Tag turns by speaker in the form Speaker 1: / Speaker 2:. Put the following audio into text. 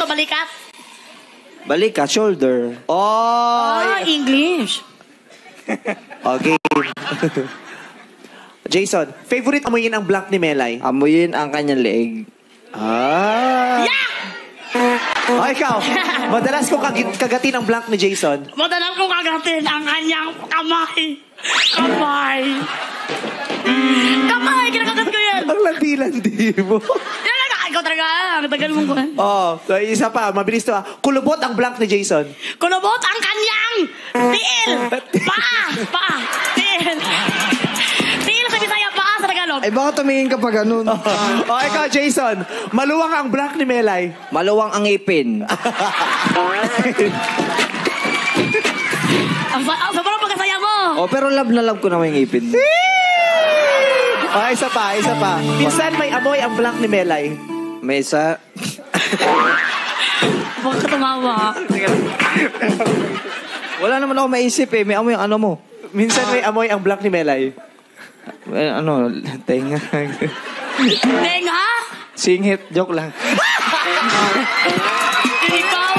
Speaker 1: o balikat?
Speaker 2: Balikat, shoulder.
Speaker 1: Oh, English.
Speaker 2: Okay. Jason, favorite amuyin ang blank ni Melay?
Speaker 3: Amuyin ang kanyang leeg.
Speaker 1: Yeah!
Speaker 2: Oh, ikaw. Madalas kong kagatin ang blank ni Jason.
Speaker 1: Madalas kong kagatin ang kanyang kamay. Kamay. Kamay, kinakagat ko yan.
Speaker 2: Ang landi-landi mo.
Speaker 1: Yan lang, ikaw talaga. Ang tagal mong kuhan.
Speaker 2: Oh, so isa pa, mabilis to ah. Kulubot ang blank ni Jason.
Speaker 1: Kulubot ang kanyang tiil. Paa. Tiil. Tiil sa Bisaya, paa sa Tagalog.
Speaker 3: Ay, baka tumingin ka pa ganun.
Speaker 2: Oh, ikaw, Jason. Maluwang ang blank ni Melay.
Speaker 3: Maluwang ang ngipin.
Speaker 1: Ang sobrang pagkasaya mo.
Speaker 3: Oh, pero love na love ko naman yung ngipin.
Speaker 2: Oh, isa pa. Minsan may amoy ang blank ni Melay.
Speaker 3: May isa.
Speaker 1: Bakit ka tumawa?
Speaker 3: Wala naman ako maisip eh. May amoy yung ano mo.
Speaker 2: Minsan may amoy ang blank ni Melay.
Speaker 3: Ano, tenga.
Speaker 1: Tenga?
Speaker 3: Singit, joke lang.
Speaker 1: Ikaw?